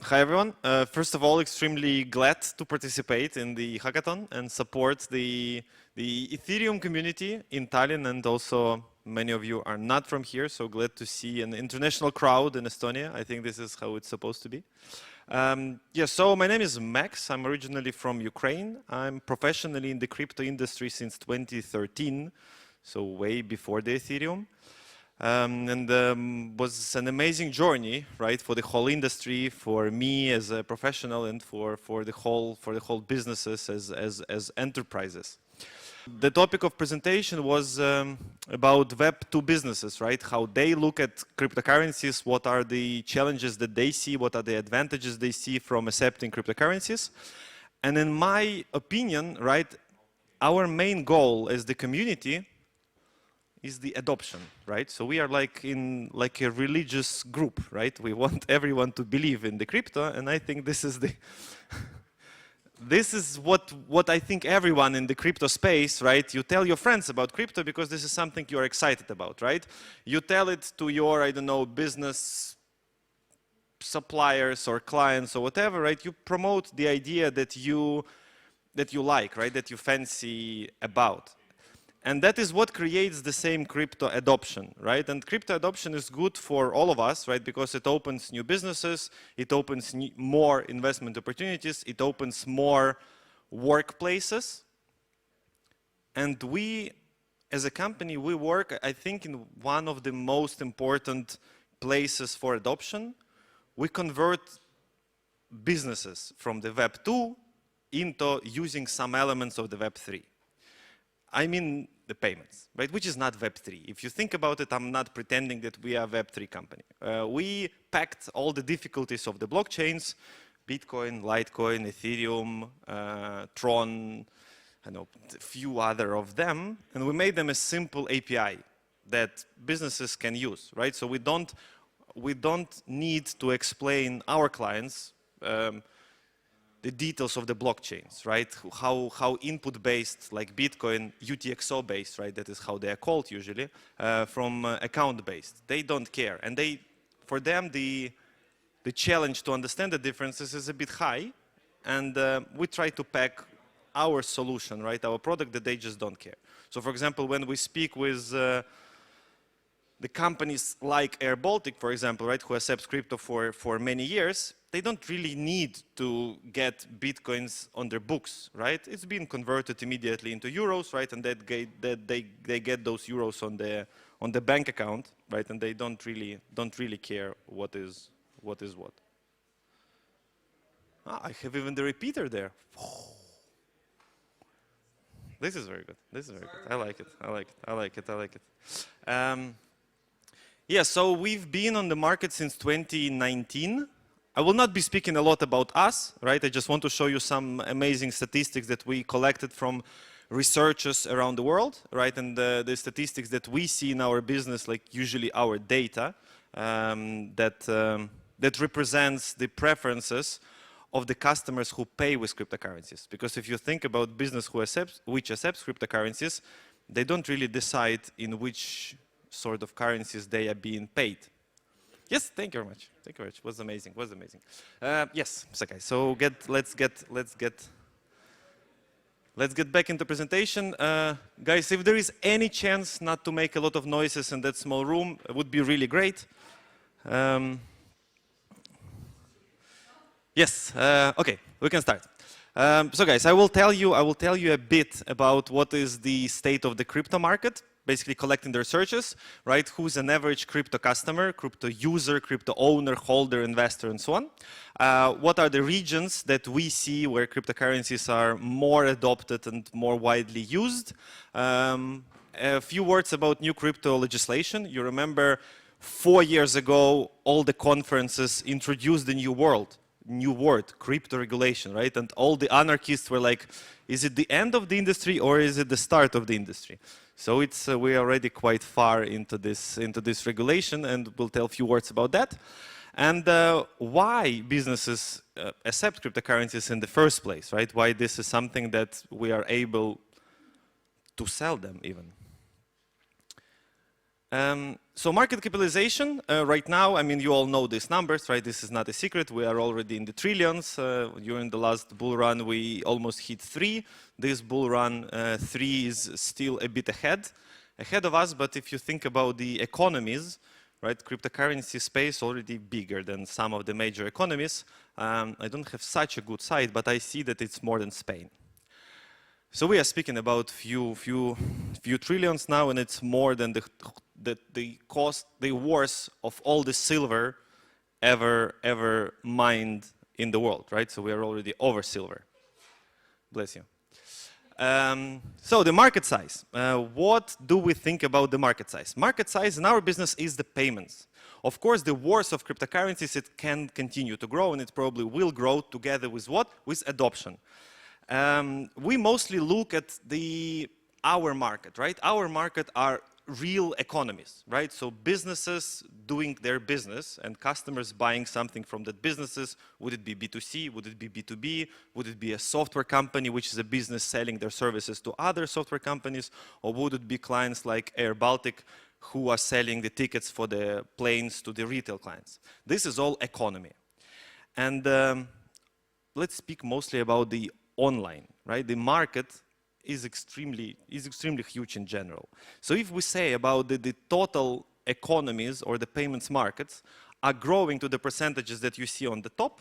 Hi everyone. First of all, extremely glad to participate in the hackathon and support the Ethereum community in Tallinn, and also many of you are not from here, so glad to see an international crowd in Estonia. I think this is how it's supposed to be. So my name is Max. I'm originally from Ukraine. I'm professionally in the crypto industry since 2013, so way before the Ethereum. Was an amazing journey, right, for the whole industry, for me as a professional, and for the whole businesses as enterprises. The topic of presentation was about Web2 businesses, right? How they look at cryptocurrencies, what are the challenges that they see, what are the advantages they see from accepting cryptocurrencies. And in my opinion, right, our main goal as the community is the adoption, right? So we are like in a religious group, right? We want everyone to believe in the crypto, and I think this is the this is what I think everyone in the crypto space, right? You tell your friends about crypto because this is something you're excited about, right? You tell it to your, I don't know, business suppliers or clients or whatever, right? You promote the idea that you like, right? That you fancy about. And that is what creates the same crypto adoption, right? And crypto adoption is good for all of us, right? Because it opens new businesses, it opens more investment opportunities, it opens more workplaces. And we, as a company, we work, I think, in one of the most important places for adoption. We convert businesses from the Web 2 into using some elements of the Web 3. I mean the payments, right? Which is not Web3. If you think about it, I'm not pretending that we are a Web3 company. We packed all the difficulties of the blockchains, Bitcoin, Litecoin, Ethereum, Tron, I know, a few other of them, and we made them a simple API that businesses can use, right? So we don't need to explain our clients the details of the blockchains, right? How input-based, like Bitcoin, UTXO-based, right? That is how they are called usually, from account-based. They don't care, and for them the challenge to understand the differences is a bit high, and we try to pack our solution, right? Our product that they just don't care. So, for example, when we speak with the companies like Air Baltic, for example, right, who accepts crypto for many years, they don't really need to get Bitcoins on their books, right? It's been converted immediately into euros, right? And they get those euros on the bank account, right? And they don't really care what is what. I have even the repeater there. This is very good. This is very good. I like it. Yeah, so we've been on the market since 2019. I will not be speaking a lot about us, right? I just want to show you some amazing statistics that we collected from researchers around the world, right? And the statistics that we see in our business, like usually our data, that represents the preferences of the customers who pay with cryptocurrencies. Because if you think about business which accepts cryptocurrencies, they don't really decide in which sort of currencies they are being paid. Yes, thank you very much. Thank you very much. It was amazing. Was amazing. Yes, okay. So let's get back into presentation, guys. If there is any chance not to make a lot of noises in that small room, it would be really great. Yes. Okay, we can start. So, guys, I will tell you a bit about what is the state of the crypto market. Basically collecting the researches, right? Who's an average crypto customer, crypto user, crypto owner, holder, investor, and so on. What are the regions that we see where cryptocurrencies are more adopted and more widely used? A few words about new crypto legislation. You remember 4 years ago, all the conferences introduced the new word, crypto regulation, right? And all the anarchists were like, is it the end of the industry or is it the start of the industry? So we're already quite far into this regulation, and we'll tell a few words about that. And why businesses accept cryptocurrencies in the first place, right? Why this is something that we are able to sell them even. So market capitalization, right now, I mean, you all know these numbers, right? This is not a secret. We are already in the trillions. During the last bull run, we almost hit 3. This bull run, 3 is still a bit ahead of us. But if you think about the economies, right, cryptocurrency space already bigger than some of the major economies. I don't have such a good sight, but I see that it's more than Spain. So we are speaking about few trillions now, and it's more than the cost, the worth of all the silver ever mined in the world, right? So we are already over silver. Bless you. So the market size. What do we think about the market size? Market size in our business is the payments. Of course, the worth of cryptocurrencies, it can continue to grow, and it probably will grow together with what? With adoption. We mostly look at our market, right? Our market are real economies, right? So businesses doing their business and customers buying something from that businesses. Would it be B2C? Would it be B2B? Would it be a software company, which is a business selling their services to other software companies? Or would it be clients like Air Baltic who are selling the tickets for the planes to the retail clients? This is all economy. And let's speak mostly about the online, right? The market is extremely huge in general. So if we say about the total economies or the payments markets are growing to the percentages that you see on the top,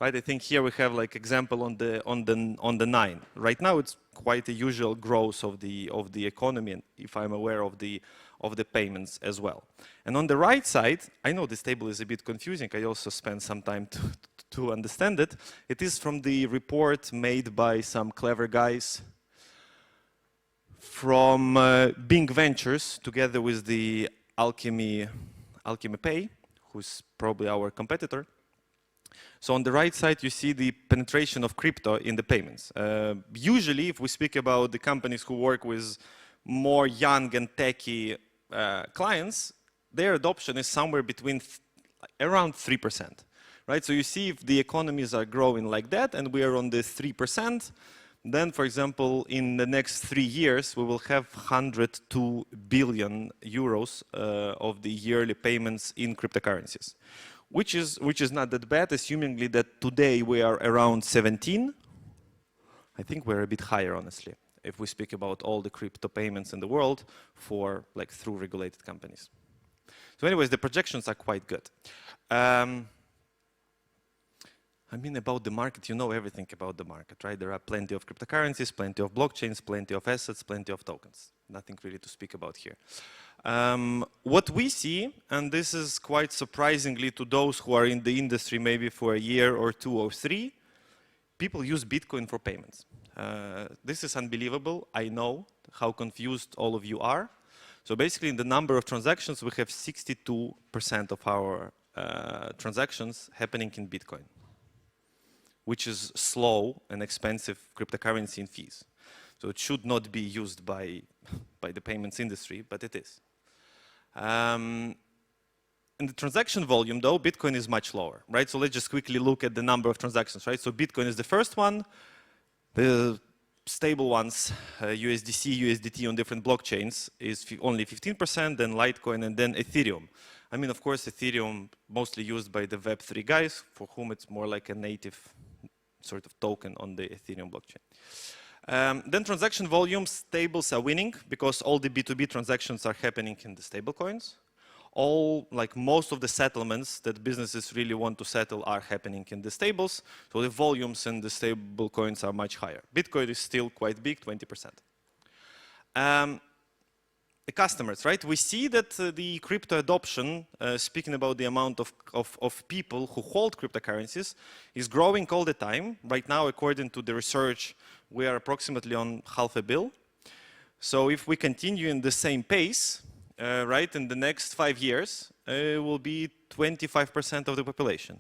right? I think here we have like example on the 9. Right now it's quite a usual growth of the economy, and if I'm aware of the payments as well. And on the right side, I know this table is a bit confusing. I also spent some time to understand it. It is from the report made by some clever guys from Bing Ventures, together with the Alchemy Pay, who's probably our competitor. So on the right side, you see the penetration of crypto in the payments. Usually, if we speak about the companies who work with more young and techy clients, their adoption is somewhere between around 3%. Right? So you see if the economies are growing like that and we are on the 3%, then, for example, in the next 3 years, we will have 102 billion euros of the yearly payments in cryptocurrencies, which is not that bad, assumingly that today we are around 17. I think we're a bit higher, honestly, if we speak about all the crypto payments in the world for like through regulated companies. So anyways, the projections are quite good. I mean, about the market, you know everything about the market, right? There are plenty of cryptocurrencies, plenty of blockchains, plenty of assets, plenty of tokens. Nothing really to speak about here. What we see, and this is quite surprisingly to those who are in the industry maybe for a year or 2 or 3, people use Bitcoin for payments. This is unbelievable. I know how confused all of you are. So basically, in the number of transactions, we have 62% of our transactions happening in Bitcoin, which is slow and expensive cryptocurrency in fees. So it should not be used by the payments industry, but it is. In the transaction volume, though, Bitcoin is much lower, right? So let's just quickly look at the number of transactions, right? So Bitcoin is the first one. The stable ones, USDC, USDT on different blockchains is only 15%, then Litecoin, and then Ethereum. I mean, of course, Ethereum mostly used by the Web3 guys, for whom it's more like a native sort of token on the Ethereum blockchain. Then transaction volumes, stables are winning because all the B2B transactions are happening in the stable coins. Most of the settlements that businesses really want to settle are happening in the stables. So the volumes in the stable coins are much higher. Bitcoin is still quite big, 20%. The customers, right? We see that the crypto adoption, speaking about the amount of people who hold cryptocurrencies, is growing all the time. Right now, according to the research, we are approximately on 500 million. So if we continue in the same pace, right, in the next 5 years, it will be 25% of the population,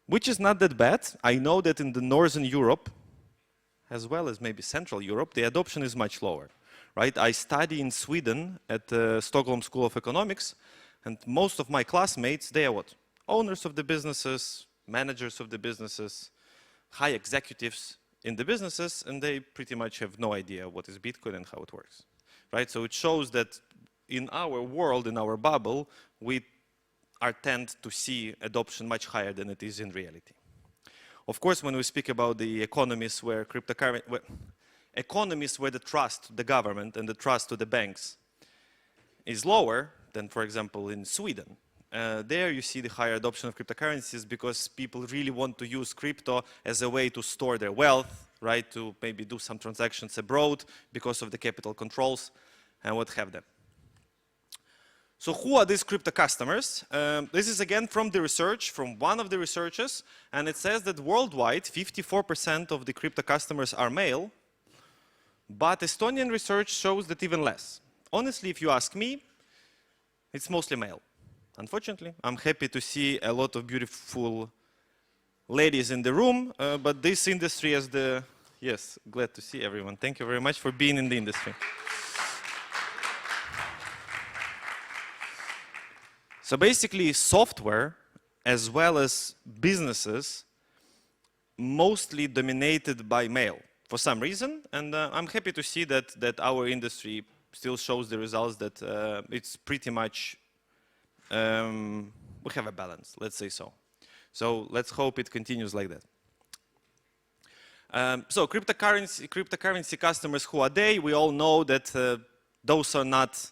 which is not that bad. I know that in the Northern Europe, as well as maybe Central Europe, the adoption is much lower. Right? I study in Sweden at the Stockholm School of Economics, and most of my classmates, they are what? Owners of the businesses, managers of the businesses, high executives in the businesses, and they pretty much have no idea what is Bitcoin and how it works. Right? So it shows that in our world, in our bubble, we tend to see adoption much higher than it is in reality. Of course, when we speak about the economies where economies where the trust to the government and the trust to the banks is lower than, for example, in Sweden, there you see the higher adoption of cryptocurrencies because people really want to use crypto as a way to store their wealth, right? To maybe do some transactions abroad because of the capital controls and what have them. So who are these crypto customers? This is again from the research, from one of the researchers, and it says that worldwide 54% of the crypto customers are male, but Estonian research shows that even less. Honestly, if you ask me, it's mostly male. Unfortunately, I'm happy to see a lot of beautiful ladies in the room, but this industry has the, yes, glad to see everyone. Thank you very much for being in the industry. So basically, software, as well as businesses, mostly dominated by male for some reason, and I'm happy to see that our industry still shows the results that it's pretty much, we have a balance, let's say so. So let's hope it continues like that. So cryptocurrency customers, who are they? We all know that those are not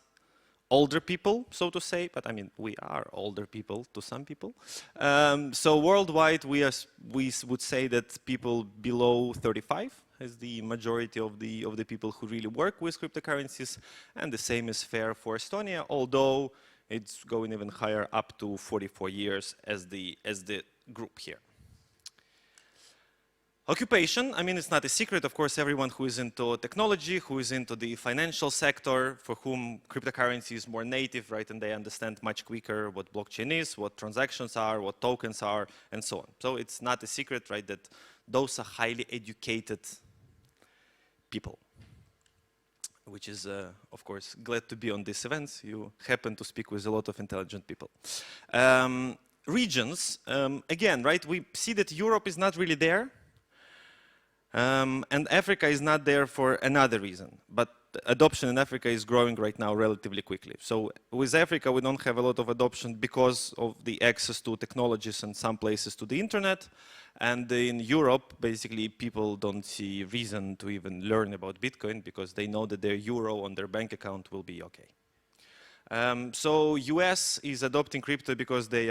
older people, so to say, but I mean, we are older people to some people. So worldwide, we would say that people below 35 is the majority of the people who really work with cryptocurrencies, and the same is fair for Estonia, although it's going even higher, up to 44 years as the group here. Occupation, I mean, it's not a secret, of course, everyone who is into technology, who is into the financial sector, for whom cryptocurrency is more native, right, and they understand much quicker what blockchain is, what transactions are, what tokens are, and so on. So it's not a secret, right, that those are highly educated people, which is, of course, glad to be on these events. You happen to speak with a lot of intelligent people. Regions, again, right, we see that Europe is not really there. And Africa is not there for another reason, but adoption in Africa is growing right now relatively quickly. So with Africa, we don't have a lot of adoption because of the access to technologies and some places to the internet. And in Europe, basically, people don't see reason to even learn about Bitcoin because they know that their euro on their bank account will be okay. So US is adopting crypto because they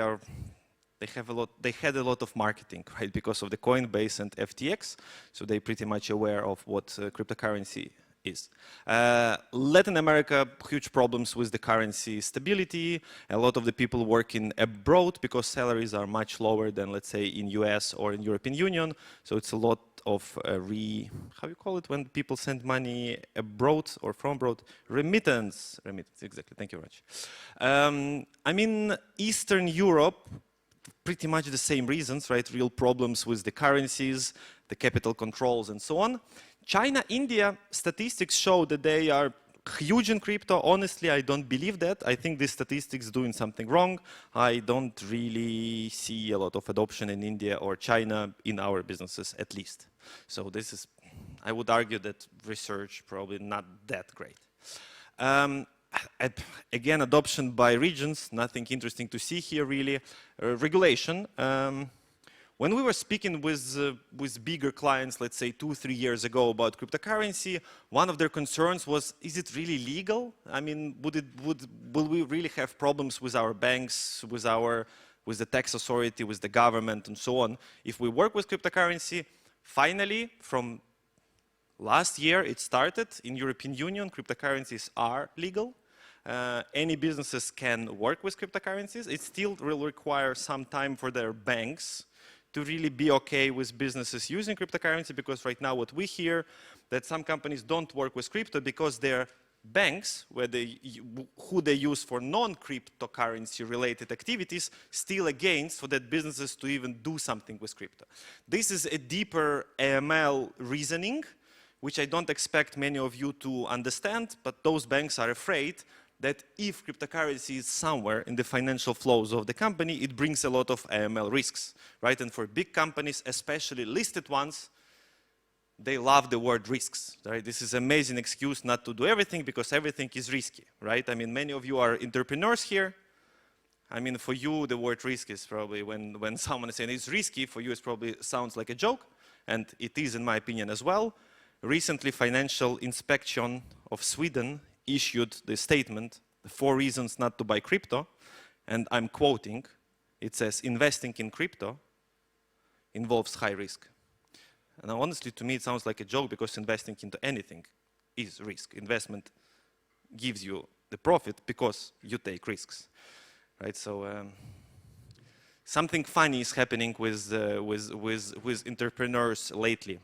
had a lot of marketing, right, because of the Coinbase and FTX, so they're pretty much aware of what cryptocurrency is. Latin America, huge problems with the currency stability. A lot of the people working abroad because salaries are much lower than, let's say, in US or in European Union, so it's a lot of how you call it when people send money abroad or from abroad? Remittance, exactly, thank you very much. I mean, Eastern Europe, pretty much the same reasons, right? Real problems with the currencies, the capital controls, and so on. China, India, statistics show that they are huge in crypto. Honestly, I don't believe that. I think these statistics doing something wrong. I don't really see a lot of adoption in India or China in our businesses, at least. So this is, I would argue that research probably not that great. Again, adoption by regions, nothing interesting to see here really. Regulation. When we were speaking with bigger clients, let's say 2-3 years ago about cryptocurrency, one of their concerns was, is it really legal? I mean, will we really have problems with our banks, with the tax authority, with the government, and so on, if we work with cryptocurrency? Finally, from last year, it started in European Union, cryptocurrencies are legal. Any businesses can work with cryptocurrencies. It still will require some time for their banks to really be okay with businesses using cryptocurrency, because right now what we hear that some companies don't work with crypto because their banks, who they use for non-cryptocurrency related activities, still against for that businesses to even do something with crypto. This is a deeper AML reasoning, which I don't expect many of you to understand, but those banks are afraid that if cryptocurrency is somewhere in the financial flows of the company, it brings a lot of AML risks, right? And for big companies, especially listed ones, they love the word risks, right? This is an amazing excuse not to do everything because everything is risky, right? I mean, many of you are entrepreneurs here. I mean, for you, the word risk is probably, when someone is saying it's risky, for you it probably sounds like a joke, and it is in my opinion as well. Recently, Financial Inspection of Sweden issued the statement, the 4 reasons not to buy crypto, and I'm quoting, it says, investing in crypto involves high risk. And honestly, to me, it sounds like a joke because investing into anything is risk. Investment gives you the profit because you take risks, right? So something funny is happening with entrepreneurs lately.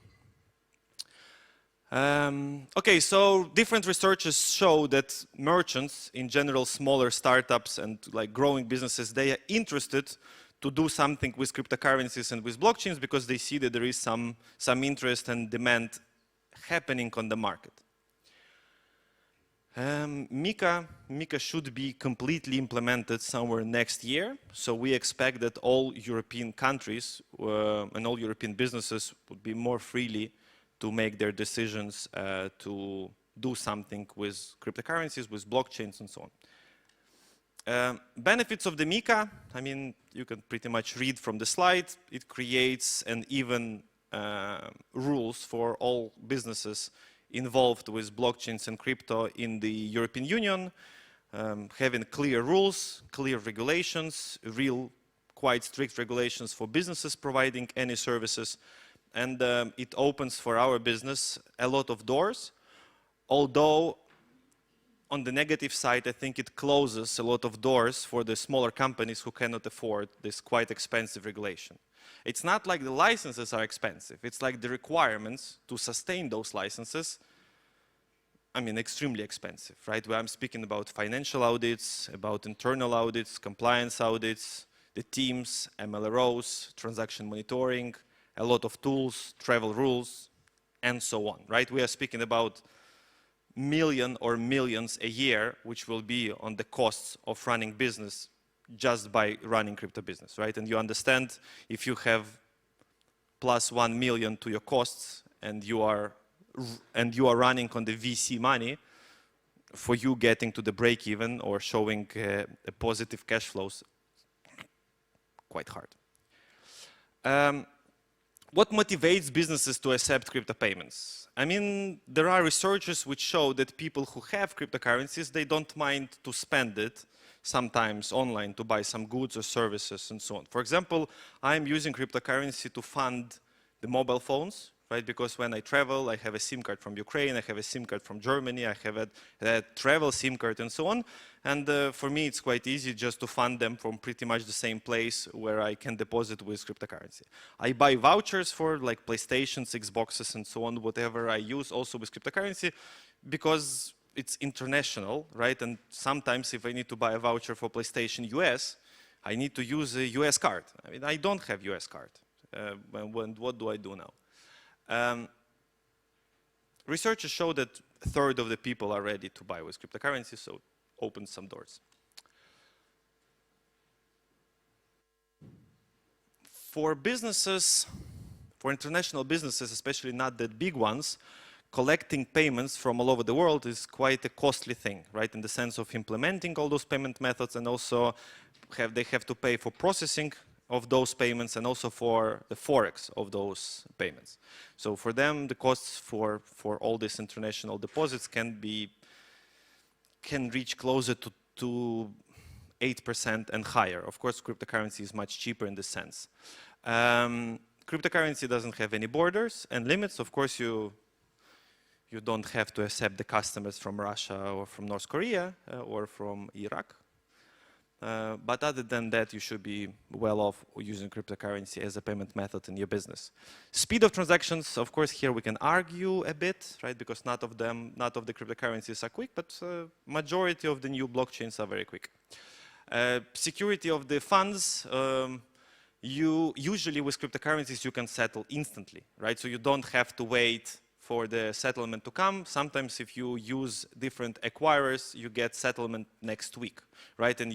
Okay, so different researchers show that merchants, in general, smaller startups and like growing businesses, they are interested to do something with cryptocurrencies and with blockchains because they see that there is some interest and demand happening on the market. MiCA should be completely implemented somewhere next year. So we expect that all European countries and all European businesses would be more freely to make their decisions to do something with cryptocurrencies, with blockchains and so on. Benefits of the MiCA, I mean, you can pretty much read from the slide. It creates an even rules for all businesses involved with blockchains and crypto in the European Union, having clear rules, clear regulations, real quite strict regulations for businesses providing any services, and it opens for our business a lot of doors, although on the negative side, I think it closes a lot of doors for the smaller companies who cannot afford this quite expensive regulation. It's not like the licenses are expensive. It's like the requirements to sustain those licenses, I mean, extremely expensive, right? Where I'm speaking about financial audits, about internal audits, compliance audits, the teams, MLROs, transaction monitoring, a lot of tools, travel rules, and so on, right? We are speaking about million or millions a year, which will be on the costs of running business just by running crypto business, right? And you understand if you have plus 1 million to your costs and you are running on the VC money, for you getting to the break even or showing a positive cash flows, quite hard. What motivates businesses to accept crypto payments? I mean, there are researchers which show that people who have cryptocurrencies, they don't mind to spend it sometimes online to buy some goods or services and so on. For example, I'm using cryptocurrency to fund the mobile phones, right? Because when I travel, I have a SIM card from Ukraine, I have a SIM card from Germany, I have a travel SIM card and so on. And for me, it's quite easy just to fund them from pretty much the same place where I can deposit with cryptocurrency. I buy vouchers for like PlayStations, Xboxes and so on, whatever I use also with cryptocurrency, because it's international, right? And sometimes if I need to buy a voucher for PlayStation US, I need to use a US card. I mean, I don't have US card. What do I do now? Researchers show that a third of the people are ready to buy with cryptocurrency, so opens some doors. For businesses, for international businesses, especially not the big ones, collecting payments from all over the world is quite a costly thing, right? In the sense of implementing all those payment methods, and also they have to pay for processing of those payments and also for the forex of those payments. So for them, the costs for all these international deposits can reach closer to 8% and higher. Of course, cryptocurrency is much cheaper in this sense. Cryptocurrency doesn't have any borders and limits. Of course, you don't have to accept the customers from Russia or from North Korea or from Iraq. But other than that, you should be well off using cryptocurrency as a payment method in your business. Speed of transactions, of course, here we can argue a bit, right? Because not of the cryptocurrencies are quick, but majority of the new blockchains are very quick. Security of the funds, usually with cryptocurrencies you can settle instantly, right? So you don't have to wait for the settlement to come. Sometimes if you use different acquirers, you get settlement next week, right? And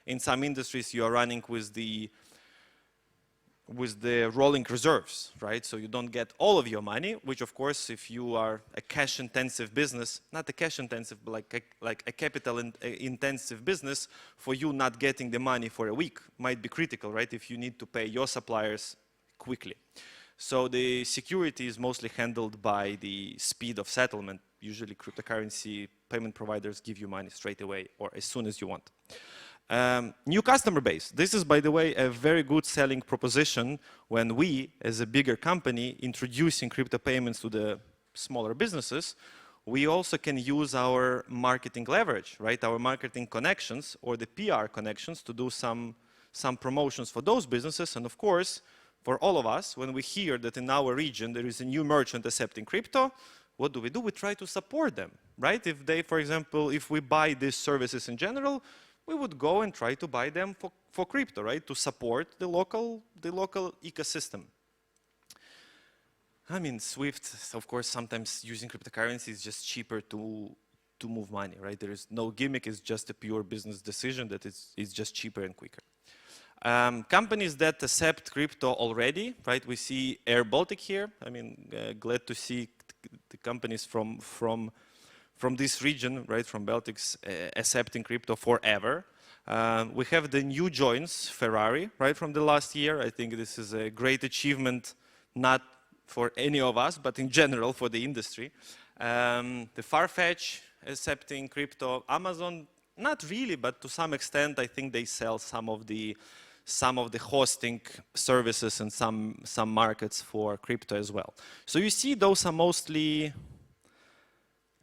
in some industries, you are running with rolling reserves, right? So you don't get all of your money, which of course, if you are a cash-intensive business, not a cash-intensive, but like a capital-intensive business, for you not getting the money for a week might be critical, right? If you need to pay your suppliers quickly. So the security is mostly handled by the speed of settlement. Usually cryptocurrency payment providers give you money straight away or as soon as you want. New customer base. This is, by the way, a very good selling proposition when we, as a bigger company, introducing crypto payments to the smaller businesses. We also can use our marketing leverage, right? Our marketing connections or the PR connections to do some promotions for those businesses. And of course, for all of us, when we hear that in our region there is a new merchant accepting crypto, what do? We try to support them, right? If they, for example, if we buy these services in general, we would go and try to buy them for crypto, right? To support the local ecosystem. I mean, Swift, of course, sometimes using cryptocurrency is just cheaper to move money, right? There is no gimmick, it's just a pure business decision that it's just cheaper and quicker. Companies that accept crypto already, right? We see Air Baltic here. I mean, glad to see the companies from this region, right, from Baltics, accepting crypto forever. We have the new joins, Ferrari, right, from the last year. I think this is a great achievement, not for any of us, but in general for the industry. The Farfetch accepting crypto. Amazon, not really, but to some extent, I think they sell some of the hosting services and some markets for crypto as well. So you see those are mostly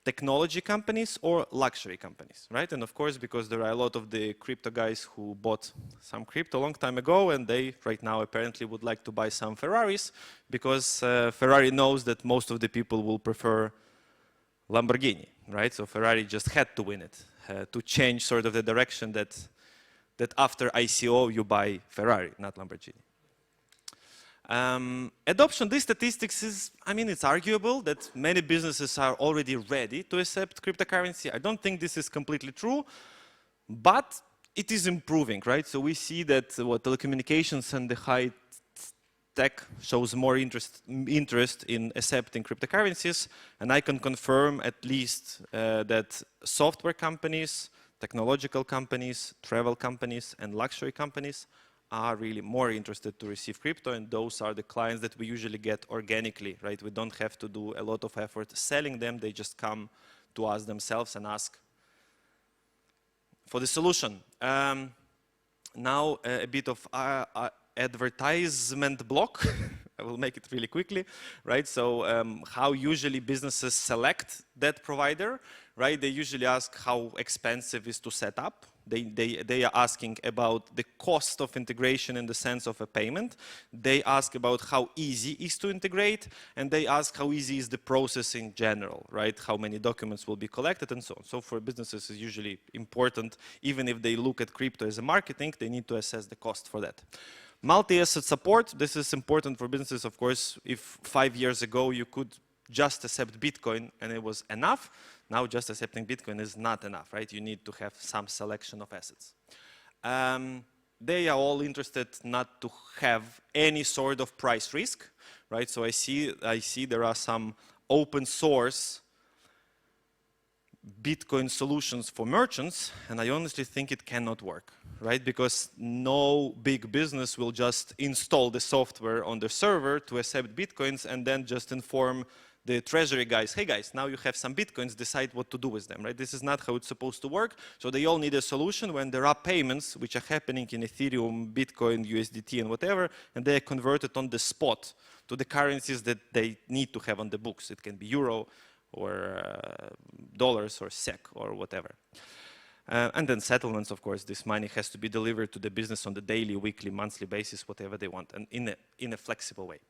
technology companies or luxury companies, right? And of course, because there are a lot of the crypto guys who bought some crypto a long time ago and they right now apparently would like to buy some Ferraris because Ferrari knows that most of the people will prefer Lamborghini, right? So Ferrari just had to win it, to change sort of the direction that after ICO you buy Ferrari, not Lamborghini. Adoption, these statistics is, I mean, it's arguable that many businesses are already ready to accept cryptocurrency. I don't think this is completely true, but it is improving, right? So we see that telecommunications and the high tech shows more interest in accepting cryptocurrencies, and I can confirm at least that software companies, technological companies, travel companies, and luxury companies are really more interested to receive crypto, and those are the clients that we usually get organically, right? We don't have to do a lot of effort selling them, they just come to us themselves and ask for the solution. Now a bit of advertisement block. I will make it really quickly, right? So how usually businesses select that provider, right? They usually ask how expensive is to set up. They are asking about the cost of integration in the sense of a payment. They ask about how easy it is to integrate, and they ask how easy is the process in general, right? How many documents will be collected and so on. So for businesses it's usually important, even if they look at crypto as a marketing, they need to assess the cost for that. Multi-asset support, this is important for businesses, of course. If 5 years ago you could just accept Bitcoin and it was enough, now just accepting Bitcoin is not enough, right? You need to have some selection of assets. They are all interested not to have any sort of price risk, right? So I see there are some open source Bitcoin solutions for merchants, and I honestly think it cannot work, right? Because no big business will just install the software on the server to accept Bitcoins and then just inform the treasury guys, hey guys, now you have some Bitcoins, decide what to do with them, right? This is not how it's supposed to work. So they all need a solution when there are payments which are happening in Ethereum, Bitcoin, USDT, and whatever, and they are converted on the spot to the currencies that they need to have on the books. It can be euro or dollars or SEK or whatever. And then settlements, of course, this money has to be delivered to the business on the daily, weekly, monthly basis, whatever they want, and in a flexible way.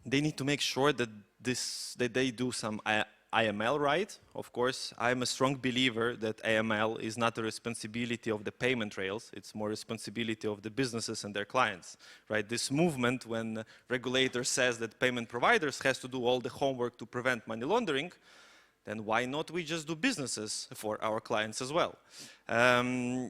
They need to make sure that they do some AML right. Of course, I'm a strong believer that AML is not a responsibility of the payment rails, it's more responsibility of the businesses and their clients, right? This movement when the regulator says that payment providers has to do all the homework to prevent money laundering, then why not we just do businesses for our clients as well?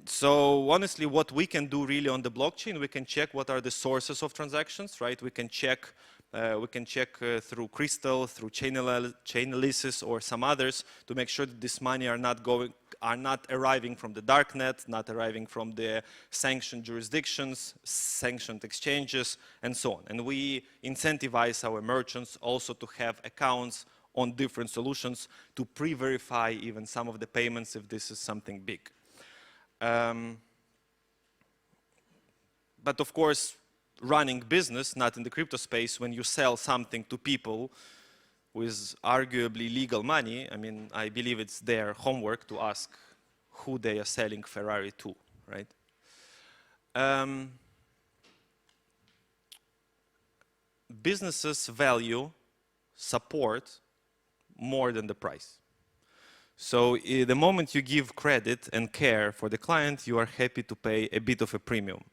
So honestly, what we can do really on the blockchain, we can check what are the sources of transactions, right? We can check through Crystal, through Chainalysis or some others to make sure that this money are not arriving from the darknet, not arriving from the sanctioned jurisdictions, sanctioned exchanges, and so on. And we incentivize our merchants also to have accounts on different solutions to pre-verify even some of the payments if this is something big. But of course, running business, not in the crypto space, when you sell something to people with arguably legal money, I mean, I believe it's their homework to ask who they are selling Ferrari to, right? Businesses value support more than the price. So the moment you give credit and care for the client, you are happy to pay a bit of a premium.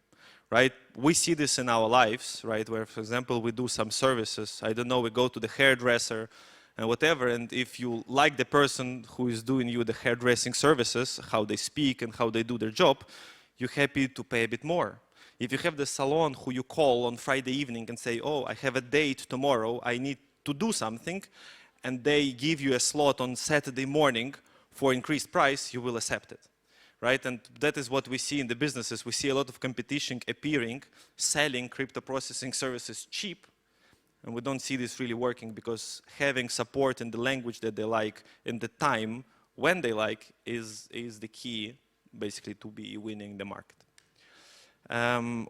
Right? We see this in our lives, right? Where, for example, we do some services. I don't know, we go to the hairdresser and whatever, and if you like the person who is doing you the hairdressing services, how they speak and how they do their job, you're happy to pay a bit more. If you have the salon who you call on Friday evening and say, oh, I have a date tomorrow, I need to do something, and they give you a slot on Saturday morning for increased price, you will accept it. Right? And that is what we see in the businesses. We see a lot of competition appearing, selling crypto processing services cheap, and we don't see this really working because having support in the language that they like in the time when they like is the key, basically, to be winning the market.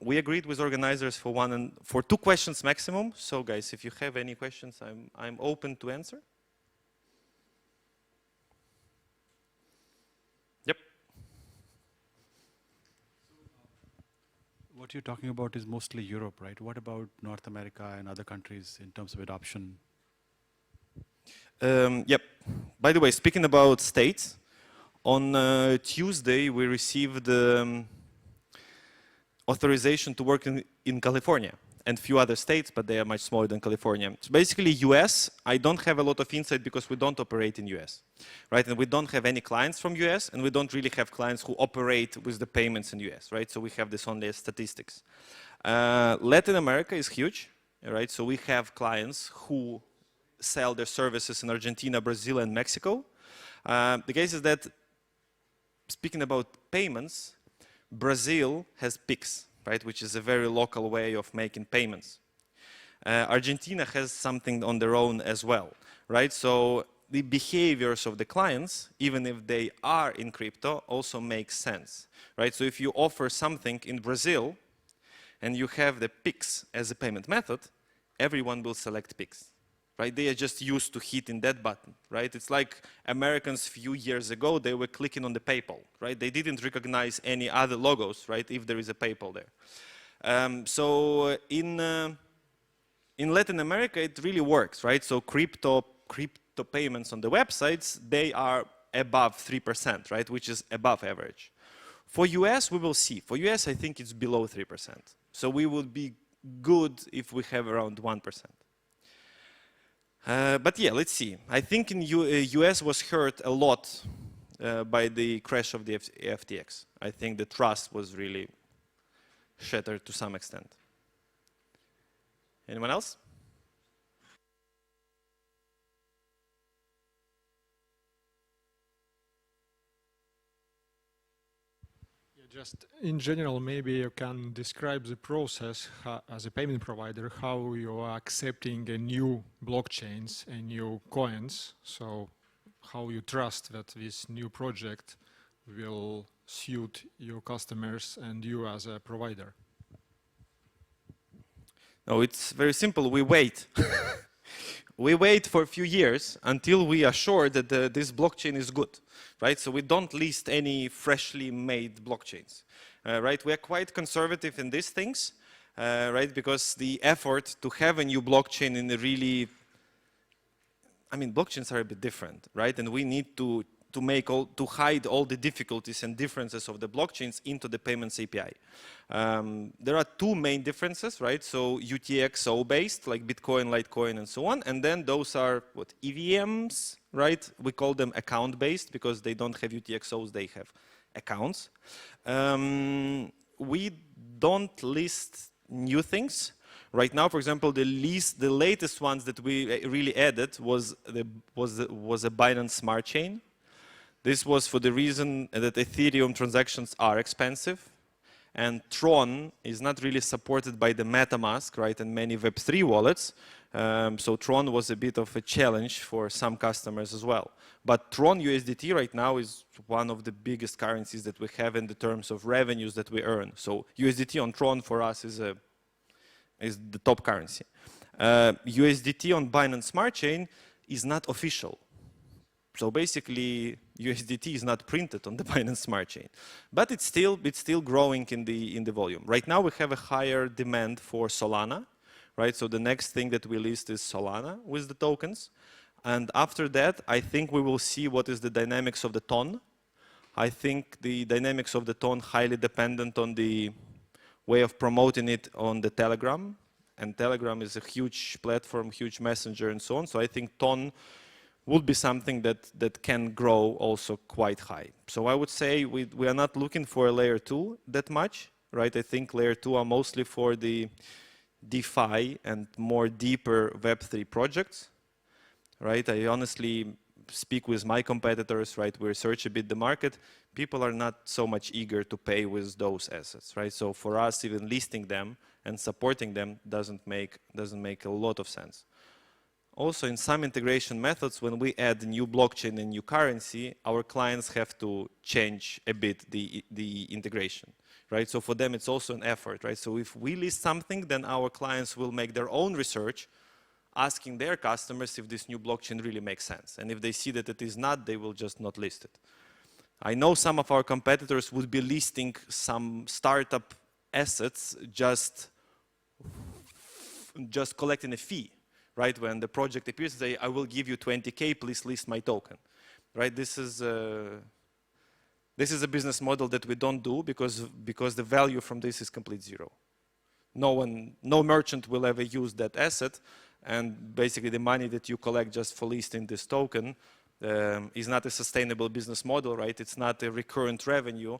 We agreed with organizers for 2 questions maximum. So guys, if you have any questions, I'm open to answer. What you're talking about is mostly Europe, right? What about North America and other countries in terms of adoption? Yep. By the way, speaking about states, on Tuesday we received authorization to work in California and few other states, but they are much smaller than California. So basically US, I don't have a lot of insight because we don't operate in US, right? And we don't have any clients from US, and we don't really have clients who operate with the payments in US, right? So we have this only as statistics. Latin America is huge, right? So we have clients who sell their services in Argentina, Brazil, and Mexico. The case is that, speaking about payments, Brazil has Pix, right, which is a very local way of making payments. Argentina has something on their own as well, right? So the behaviors of the clients, even if they are in crypto, also make sense, right? So if you offer something in Brazil and you have the Pix as a payment method, everyone will select Pix, right? They are just used to hitting that button, right? It's like Americans few years ago, they were clicking on the PayPal, right? They didn't recognize any other logos, right, if there is a PayPal there. So in Latin America, it really works, right? So crypto payments on the websites, they are above 3%, right, which is above average. For US, we will see. For US, I think it's below 3%. So we would be good if we have around 1%. But yeah, let's see. I think in US was hurt a lot by the crash of the FTX. I think the trust was really shattered to some extent. Anyone else? Just in general, maybe you can describe the process as a payment provider, how you are accepting a new blockchains and new coins. So how you trust that this new project will suit your customers and you as a provider. No, it's very simple. We wait. We wait for a few years until we are sure that this blockchain is good, right? So we don't list any freshly made blockchains, right? We are quite conservative in these things, right? Because the effort to have a new blockchain in a really, I mean, blockchains are a bit different, right? And we need to to hide all the difficulties and differences of the blockchains into the payments API. There are two main differences, right? So UTXO based, like Bitcoin, Litecoin, and so on, and then those are what, EVMs, right? We call them account based because they don't have UTXOs, they have accounts. We don't list new things. Right now, for example, the latest ones that we really added was a Binance Smart Chain. This was for the reason that Ethereum transactions are expensive, and Tron is not really supported by the MetaMask, right, and many Web3 wallets. So Tron was a bit of a challenge for some customers as well. But Tron USDT right now is one of the biggest currencies that we have in the terms of revenues that we earn. So USDT on Tron for us is the top currency. USDT on Binance Smart Chain is not official. So basically, USDT is not printed on the Binance Smart Chain, but it's still growing in the volume. Right now, we have a higher demand for Solana, right? So the next thing that we list is Solana with the tokens, and after that, I think we will see what is the dynamics of the TON. I think the dynamics of the TON highly dependent on the way of promoting it on the Telegram, and Telegram is a huge platform, huge messenger, and so on. So I think TON would be something that can grow also quite high. So I would say we are not looking for a layer 2 that much, right? I think layer 2 are mostly for the DeFi and more deeper Web3 projects, right? I honestly speak with my competitors, right? We research a bit the market. People are not so much eager to pay with those assets, right? So for us, even listing them and supporting them doesn't make a lot of sense. Also, in some integration methods, when we add new blockchain and new currency, our clients have to change a bit the integration, right? So for them, it's also an effort, right? So if we list something, then our clients will make their own research, asking their customers if this new blockchain really makes sense. And if they see that it is not, they will just not list it. I know some of our competitors would be listing some startup assets just collecting a fee, right? When the project appears, they say, I will give you 20K, please list my token, right? This is a business model that we don't do because the value from this is complete zero. No merchant will ever use that asset, and basically the money that you collect just for listing this token is not a sustainable business model, right? It's not a recurrent revenue.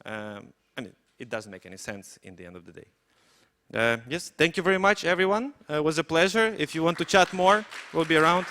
I mean, it doesn't make any sense in the end of the day. Yes, thank you very much, everyone. It was a pleasure. If you want to chat more, we'll be around.